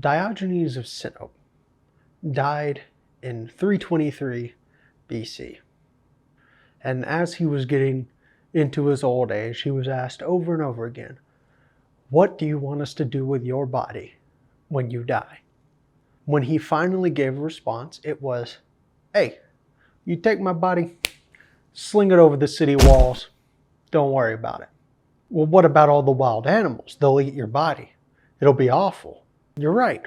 Diogenes of Sinope died in 323 BC. And as he was getting into his old age, he was asked over and over again, "What do you want us to do with your body when you die?" When he finally gave a response, it was, "Hey, you take my body, sling it over the city walls, don't worry about it." "Well, what about all the wild animals? They'll eat your body. It'll be awful." "You're right.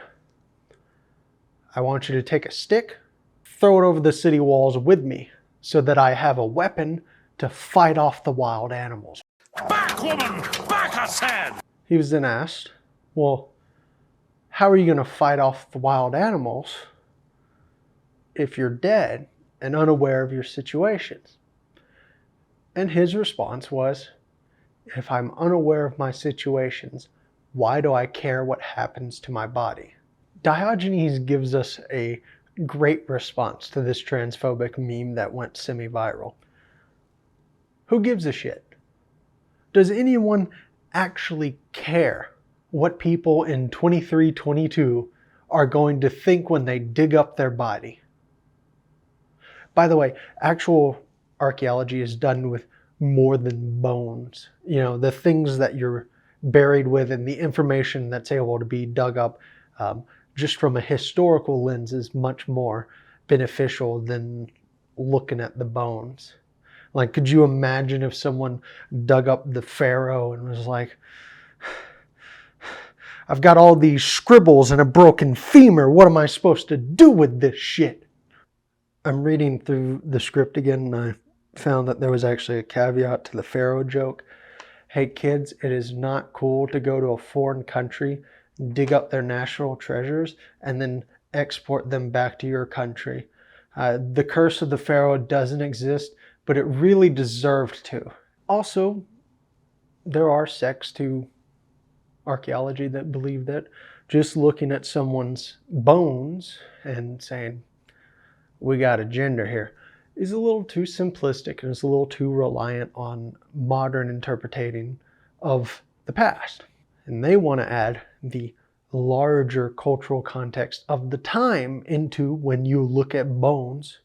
I want you to take a stick, throw it over the city walls with me, so that I have a weapon to fight off the wild animals." Back, woman! Back, I said! He was then asked, "Well, how are you going to fight off the wild animals if you're dead and unaware of your situations?" And his response was, "If I'm unaware of my situations, why do I care what happens to my body?" Diogenes gives us a great response to this transphobic meme that went semi-viral. Who gives a shit? Does anyone actually care what people in 2322 are going to think when they dig up their body? By the way, actual archaeology is done with more than bones. The things that you're buried with and the information that's able to be dug up just from a historical lens is much more beneficial than looking at the bones. Like, could you imagine if someone dug up the pharaoh and was like, "I've got all these scribbles and a broken femur. What am I supposed to do with this shit?" I'm reading through the script again, and I found that there was actually a caveat to the pharaoh joke. Hey kids, it is not cool to go to a foreign country, dig up their national treasures, and then export them back to your country. The curse of the pharaoh doesn't exist, but it really deserved to. Also, there are sects to archaeology that believe that just looking at someone's bones and saying, "We got a gender here," is a little too simplistic and is a little too reliant on modern interpreting of the past. And they want to add the larger cultural context of the time into when you look at bones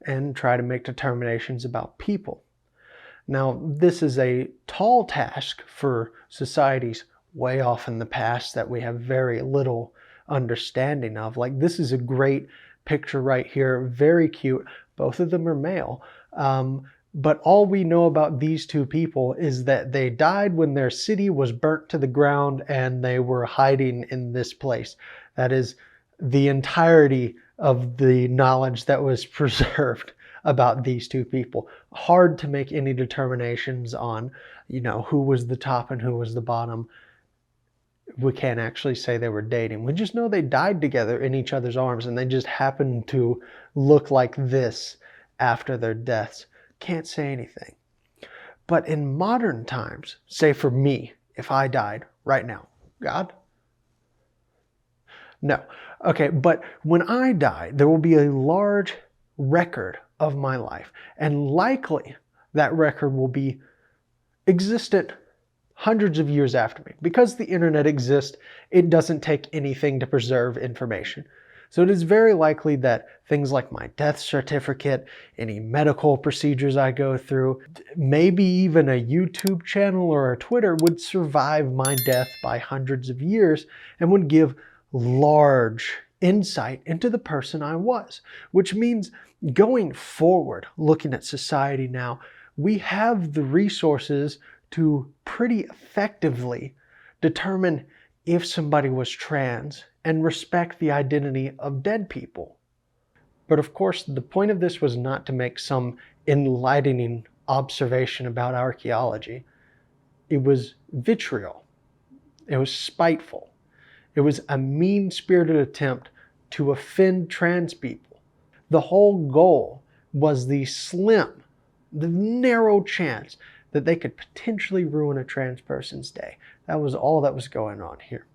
and try to make determinations about people. Now, this is a tall task for societies way off in the past that we have very little understanding of. Like, this is a great picture right here, very cute. Both of them are male. But all we know about these two people is that they died when their city was burnt to the ground and they were hiding in this place. That is the entirety of the knowledge that was preserved about these two people. Hard to make any determinations on, who was the top and who was the bottom. We can't actually say they were dating. We just know they died together in each other's arms and they just happened to look like this after their deaths. Can't say anything. But in modern times, say for me, if I died right now, God? No. Okay, but when I die, there will be a large record of my life. And likely that record will be existent hundreds of years after me. Because the internet exists, it doesn't take anything to preserve information. So it is very likely that things like my death certificate, any medical procedures I go through, maybe even a YouTube channel or a Twitter would survive my death by hundreds of years and would give large insight into the person I was. Which means going forward, looking at society now, we have the resources to pretty effectively determine if somebody was trans and respect the identity of dead people. But of course, the point of this was not to make some enlightening observation about archaeology. It was vitriol. It was spiteful. It was a mean-spirited attempt to offend trans people. The whole goal was the narrow chance that they could potentially ruin a trans person's day. That was all that was going on here.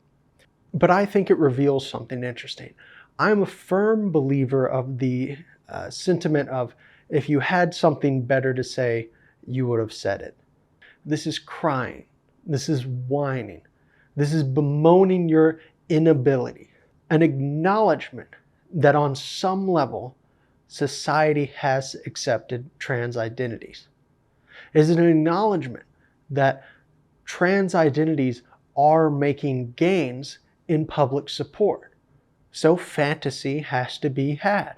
But I think it reveals something interesting. I'm a firm believer of the sentiment of, if you had something better to say, you would have said it. This is crying. This is whining. This is bemoaning your inability. an acknowledgement that on some level, society has accepted trans identities. It is an acknowledgement that trans identities are making gains in public support. So fantasy has to be had.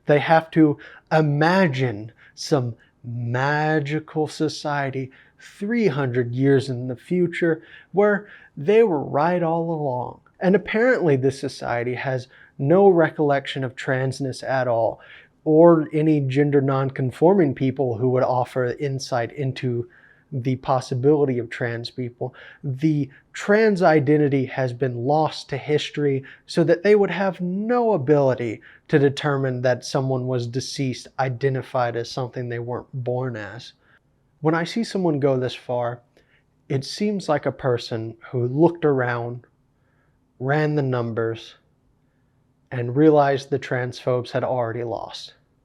They have to imagine some magical society 300 years in the future where they were right all along. And apparently this society has no recollection of transness at all, or any gender non-conforming people who would offer insight into the possibility of trans people. The trans identity has been lost to history so that they would have no ability to determine that someone was deceased, identified as something they weren't born as. When I see someone go this far, it seems like a person who looked around, ran the numbers, and realized the transphobes had already lost.